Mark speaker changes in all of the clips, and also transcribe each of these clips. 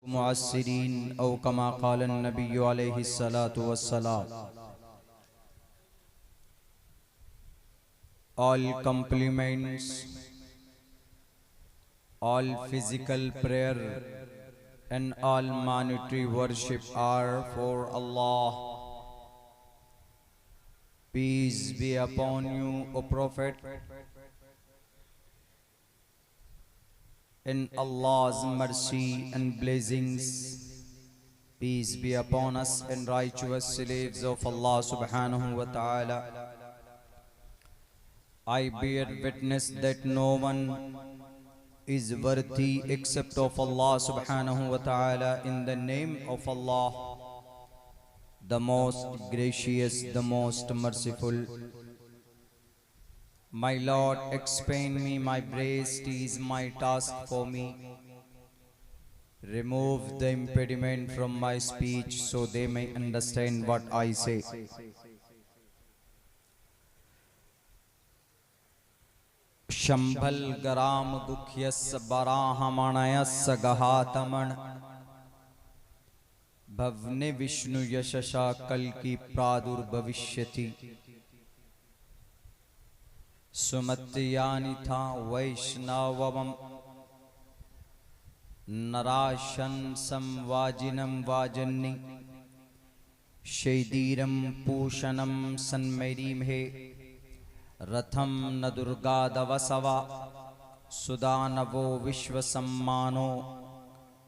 Speaker 1: मुअस्सिरीन औ कमा क़ाल नबी अलैहिस्सलातु वस्सलाम। All compliments, all physical prayer and all monetary worship are for Allah. Peace be upon you, O Prophet, and Allah's mercy and blessings. Peace be upon us and righteous slaves of Allah subhanahu wa ta'ala. I bear witness that no one is worthy except of Allah subhanahu wa ta'ala. In the name of Allah, the most gracious, the most merciful. My Lord, expand me my breast is my task for me. Remove the impediment from my speech so they may understand what I say. Shambhal ग्राम दुख्यस बराहमणयस गहातमण भवने विष्णु यशशा कल की प्रादुर्भविष्यति सुमत्यानि था वैष्णवम नराशन संवाजिनम वाजन्नि शैदीरम पूषणम सन्मैरीमहे रथम न दुर्गादवसवा सुदानवो विश्वसम्मानो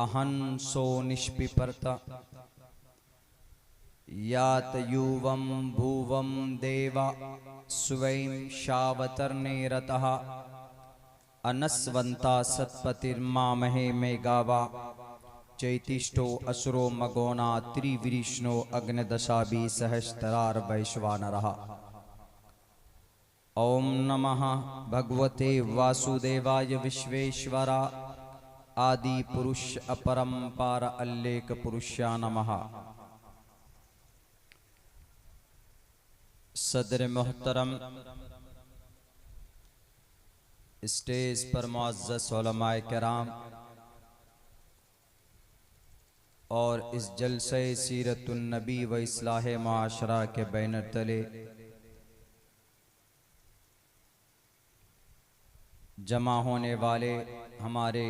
Speaker 1: अहंसो निष्पिपर्त यात युवं भुवं देवा स्वयं शावतर्णे रतः अनस्वंता सत्पतिर्मामहे मेगावा चैतिष्ठो असुरो मगोना त्रिविष्णो अग्नदशाभि सहस्त्रार वैश्वानरः। ओम नमः भगवते वासुदेवाय विश्वेश्वरा आदि पुरुष अपरंपार अल्लेख पुरुषा नमः। सदर मोहतरम, स्टेज पर मुअज़्ज़ज़ उलमाए किराम और इस जलसे सीरतुन नबी व इस्लाह माशरा के बैनर तले जमा होने वाले हमारे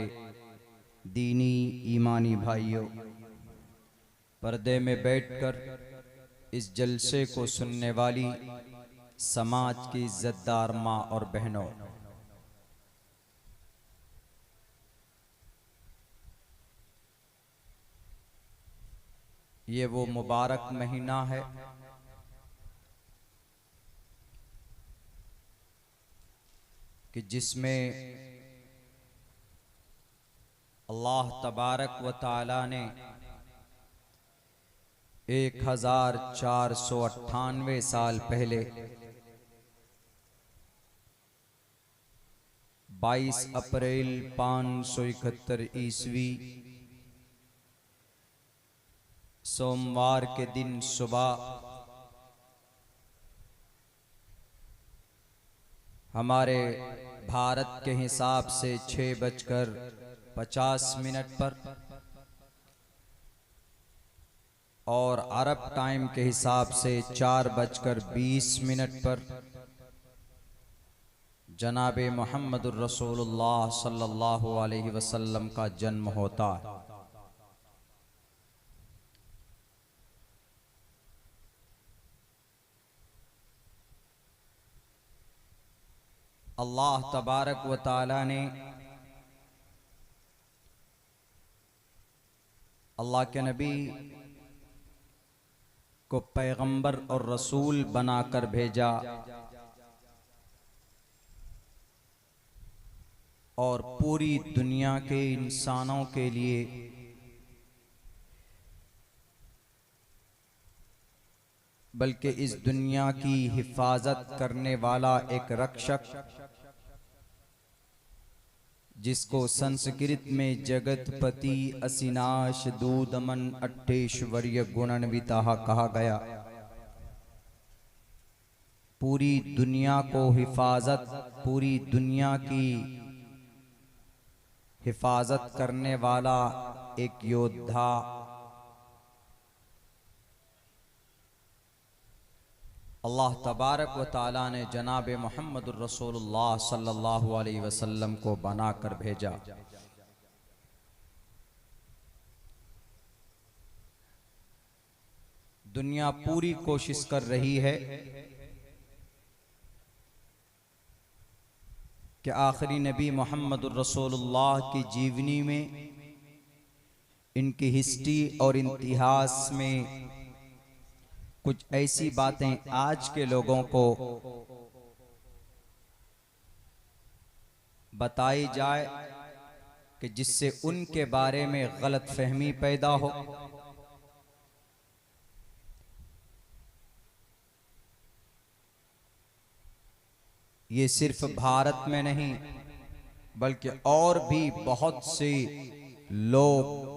Speaker 1: दीनी ईमानी भाइयों, पर्दे में बैठकर इस जलसे को सुनने वाली समाज की इज्जतदार माँ और बहनों, ये वो मुबारक महीना है कि जिसमें अल्लाह तबारक व ताला ने 1498 साल पहले 22 अप्रैल 571 ईस्वी सोमवार के दिन सुबह हमारे भारत के हिसाब से 6:50 पर और अरब टाइम के हिसाब से 4:20 पर जनाबे मोहम्मदुर रसूलुल्लाह सल्लल्लाहु अलैहि वसल्लम का जन्म होता है। अल्लाह तबारक व ताला ने अल्लाह के नबी को पैगंबर और रसूल बनाकर भेजा और पूरी दुनिया के इंसानों के लिए बल्कि इस दुनिया की हिफाजत करने वाला एक रक्षक, जिसको संस्कृत में जगतपति असिनाश दूदमन अट्ठेश्वर्य गुणन्विता कहा गया, पूरी दुनिया को पूरी दुनिया की हिफाजत करने वाला एक योद्धा, अल्लाह तबारक व ताला ने जनाब मोहम्मदुर रसूलुल्लाह सल्लल्लाहु अलैहि वसल्लम को बनाकर भेजा। दुनिया पूरी कोशिश कर रही है कि आखिरी नबी मोहम्मदुर रसूलुल्लाह की जीवनी में, इनकी हिस्ट्री और इतिहास में कुछ ऐसी बातें आज के लोगों को बताई जाए कि जिससे उनके बारे में गलत फहमी पैदा हो। ये सिर्फ भारत में नहीं बल्कि और भी बहुत से लोग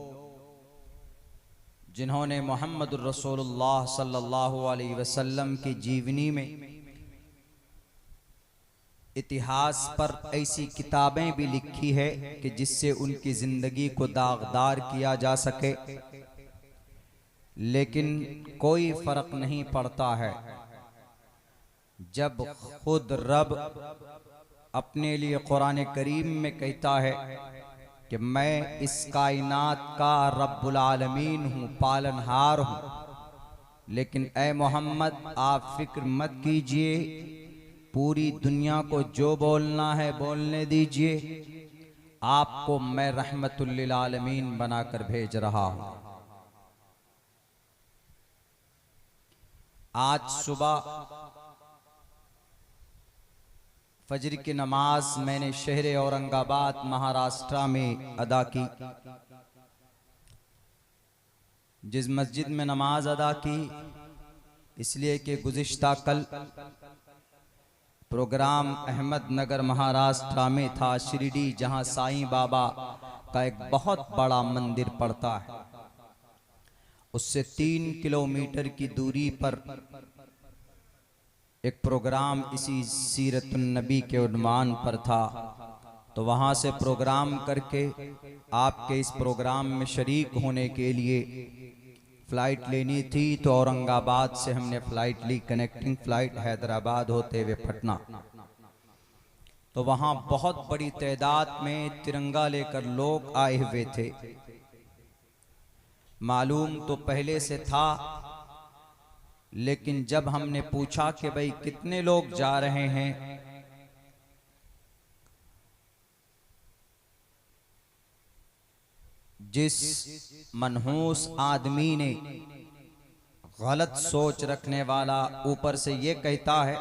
Speaker 1: जिन्होंने मोहम्मदुर रसूलुल्लाह सल्लल्लाहु अलैहि वसल्लम की जीवनी में, इतिहास पर ऐसी किताबें भी लिखी है कि जिससे उनकी जिंदगी को दागदार किया जा सके, लेकिन कोई फर्क नहीं पड़ता है जब खुद रब अपने लिए कुरान करीम में कहता है कि मैं इस कायनात का रब्बुल आलमीन हूँ, पालनहार हूँ। लेकिन ए मोहम्मद, आप फिक्र मत कीजिए, पूरी दुनिया को जो बोलना है बोलने दीजिए, आपको मैं रहमतुल लिल आलमीन बनाकर भेज रहा हूँ। आज सुबह फजर की नमाज मैंने शहर औरंगाबाद महाराष्ट्र में अदा की। जिस मस्जिद में नमाज अदा की, इसलिए कि गुज़िश्ता कल प्रोग्राम अहमदनगर महाराष्ट्र में था, शिरडी, जहां साईं बाबा का एक बहुत बड़ा मंदिर पड़ता है। उससे 3 किलोमीटर की दूरी पर एक प्रोग्राम इसी सीरतुन नबी के उन्वान पर था। तो वहाँ से प्रोग्राम करके आपके इस प्रोग्राम में शरीक होने के लिए फ़्लाइट लेनी थी, तो औरंगाबाद से हमने फ़्लाइट ली, कनेक्टिंग फ़्लाइट हैदराबाद होते हुए पटना। तो वहाँ बहुत बड़ी तादाद में तिरंगा लेकर लोग आए हुए थे। मालूम तो पहले से था, लेकिन जब हमने पूछा कि भाई कितने लोग जा रहे हैं, जिस मनहूस आदमी ने, गलत सोच रखने वाला, ऊपर से ये कहता है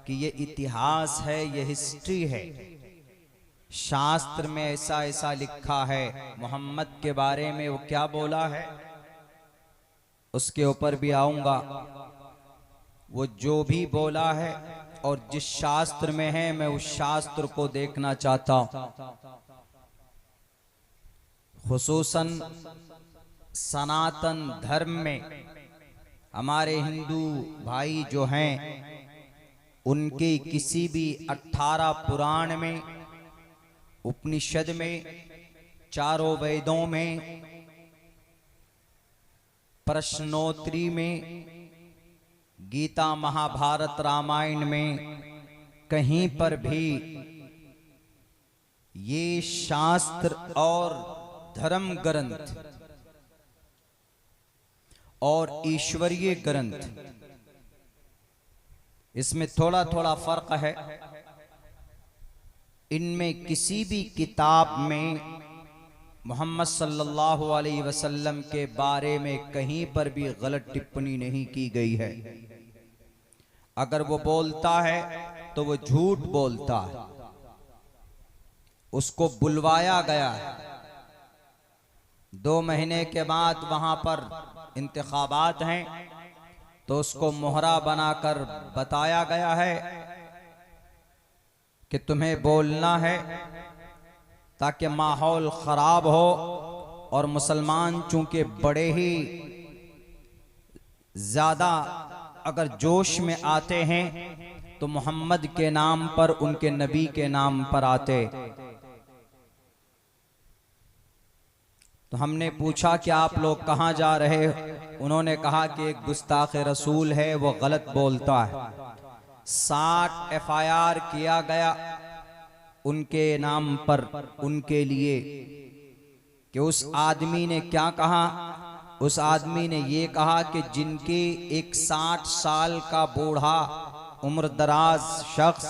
Speaker 1: कि ये इतिहास है, ये हिस्ट्री है, शास्त्र में ऐसा ऐसा लिखा है, मोहम्मद के बारे में वो क्या बोला है उसके ऊपर भी आऊंगा। वो जो भी बोला है और जिस शास्त्र में है, मैं उस शास्त्र को देखना चाहता हूं। खुसूसन सनातन धर्म में हमारे हिंदू भाई जो हैं, उनके किसी भी 18 पुराण में, उपनिषद में, चारों वेदों में, प्रश्नोत्तरी में, गीता, महाभारत, रामायण में कहीं पर भी ये शास्त्र और धर्म ग्रंथ और ईश्वरीय ग्रंथ, इसमें थोड़ा थोड़ा फर्क है। इनमें किसी भी किताब में मोहम्मद सल्लल्लाहु अलैहि वसल्लम के बारे में कहीं पर भी गलत टिप्पणी नहीं की गई है। अगर वो बोलता है तो वो झूठ बोलता है, उसको बुलवाया गया है। 2 महीने के बाद वहां पर इंतखाबात हैं, तो उसको मोहरा बनाकर बताया गया है कि तुम्हें बोलना है ताकि माहौल खराब हो। और मुसलमान चूंकि बड़े ही ज्यादा अगर जोश में आते हैं तो मोहम्मद के नाम पर, उनके नबी के नाम पर आते। तो हमने पूछा कि आप लोग कहाँ जा रहे हो? उन्होंने कहा कि एक गुस्ताख रसूल है, वो गलत बोलता है। 60 FIR किया गया उनके नाम पर, उनके लिए, कि उस आदमी ने क्या कहा। उस आदमी ने ये कहा कि जिनके एक 60 साल का बूढ़ा उम्र दराज शख्स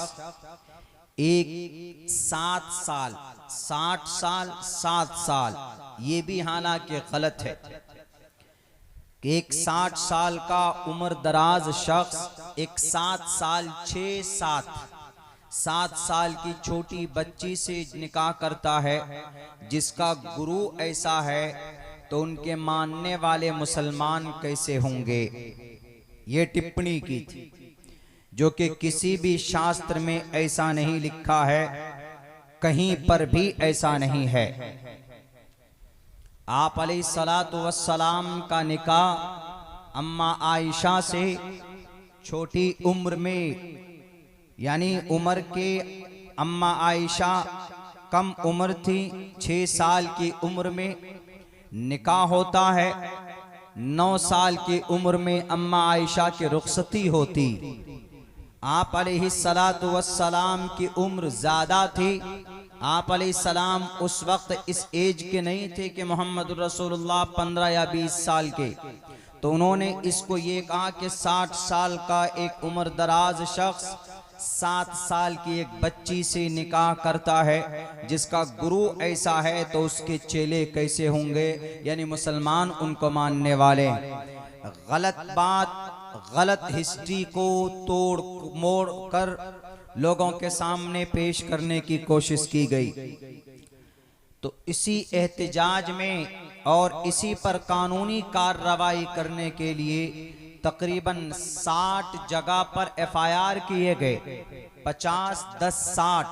Speaker 1: एक 7 साल 7 साल, ये भी हालांकि गलत है कि एक 60 साल का उम्र दराज शख्स एक 7 साल 7 साल की छोटी बच्ची से निकाह करता है, जिसका गुरु ऐसा है, तो उनके मानने वाले मुसलमान कैसे होंगे। ये टिप्पणी की थी, जो कि किसी भी शास्त्र में ऐसा नहीं लिखा है, कहीं पर भी ऐसा नहीं है। आप अलैहिस्सलातु वस्सलाम का निकाह अम्मा आयशा से छोटी उम्र में, यानी उम्र के अम्मा आयशा कम उम्र थी, 6 साल की उम्र में निकाह होता है। 9 साल की उम्र में अम्मा आयशा की रुखसती होती। आप अलैहिस्सलातु वस्सलाम की उम्र ज्यादा थी। आप अलैहिस्सलाम उस वक्त इस एज के नहीं थे कि मोहम्मद रसूलुल्लाह 15 या 20 साल के। तो उन्होंने इसको ये कहा कि 60 साल का एक उम्र दराज शख्स 7 साल की एक बच्ची से निकाह करता है, जिसका गुरु ऐसा है, तो उसके चेले कैसे होंगे, यानी मुसलमान उनको मानने वाले। गलत बात, गलत हिस्ट्री को तोड़ मोड़ कर लोगों के सामने पेश करने की कोशिश की गई। तो इसी एहतजाज में और इसी पर कानूनी कार्रवाई करने के लिए तकरीबन 60 जगह पर FIR किए गए, 50, 10, 60,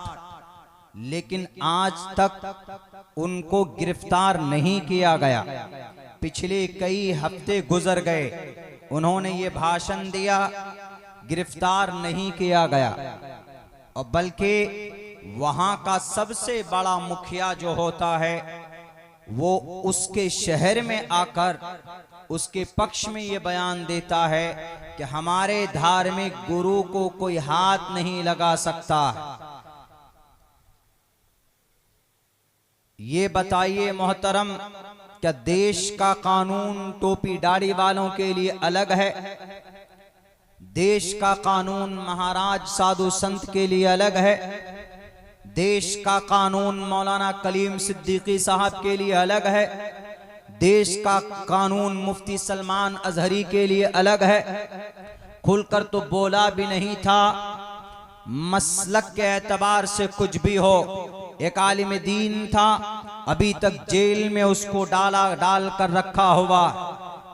Speaker 1: लेकिन आज तक उनको गिरफ्तार नहीं किया गया। पिछले कई हफ्ते गुजर गए, उन्होंने ये भाषण दिया, गिरफ्तार नहीं किया गया। और बल्कि वहां का सबसे बड़ा मुखिया जो होता है, वो उसके शहर में आकर उसके पक्ष में ये बयान देता है कि हमारे धार्मिक गुरु को कोई हाथ नहीं लगा सकता। ये बताइए मोहतरम, क्या देश का कानून टोपी दाढ़ी वालों के लिए अलग है? देश का कानून महाराज साधु संत के लिए अलग है? देश का कानून मौलाना कलीम सिद्दीकी साहब के लिए अलग है? देश का कानून मुफ्ती सलमान अजहरी के लिए अलग है? खुलकर तो बोला भी नहीं था। मसलक के एतबार से कुछ भी हो, एक आलिम दीन था, अभी तक जेल में उसको डाल कर रखा हुआ,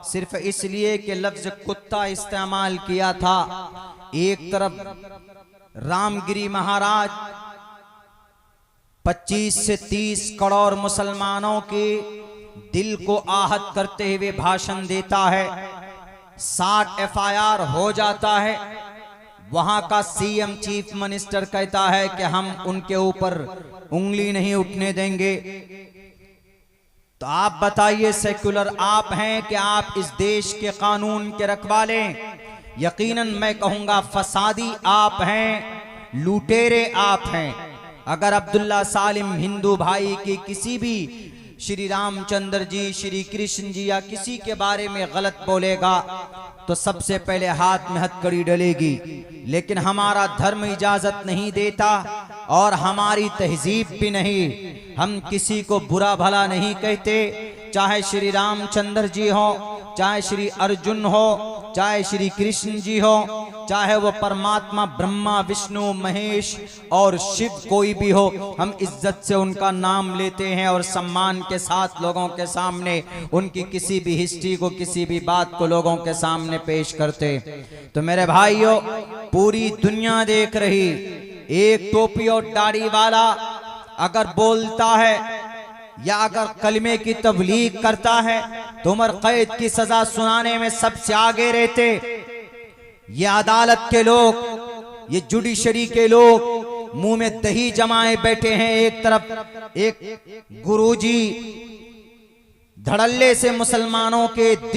Speaker 1: सिर्फ इसलिए कि लफ्ज कुत्ता इस्तेमाल किया था। एक तरफ रामगिरी महाराज 25 से 30 करोड़ मुसलमानों के दिल को आहत करते हुए भाषण देता है, 60 FIR हो जाता है। वहां का CM चीफ मिनिस्टर कहता है कि हम उनके ऊपर उंगली नहीं उठने देंगे। तो आप बताइए, सेक्युलर आप हैं कि आप इस देश के कानून के रखवाले? यकीनन मैं कहूंगा फसादी आप हैं, लुटेरे आप हैं। अगर अब्दुल्ला सालिम हिंदू भाई की किसी भी श्री रामचंद्र जी, श्री कृष्ण जी या किसी के बारे में गलत बोलेगा तो सबसे पहले हाथ में हथकड़ी डलेगी। लेकिन हमारा धर्म इजाजत नहीं देता और हमारी तहजीब भी नहीं। हम किसी को बुरा भला नहीं कहते, चाहे श्री रामचंद्र जी हो, चाहे श्री अर्जुन हो, चाहे श्री कृष्ण जी हो, चाहे वो परमात्मा ब्रह्मा विष्णु महेश और शिव कोई भी हो, हम इज्जत से उनका नाम लेते हैं और सम्मान के साथ लोगों के सामने उनकी किसी भी हिस्ट्री को, किसी भी बात को लोगों के सामने पेश करते। तो मेरे भाइयों, पूरी दुनिया देख रही, एक टोपी और दाढ़ी वाला अगर बोलता है या अगर कलमे की तबलीग करता है तो उम्र कैद की सजा सुनाने में सबसे आगे रहते। ये अदालत के लोग, ये जुडिशरी के लोग मुंह में दही जमाए बैठे हैं। एक तरफ एक गुरुजी धड़ल्ले से मुसलमानों के दिल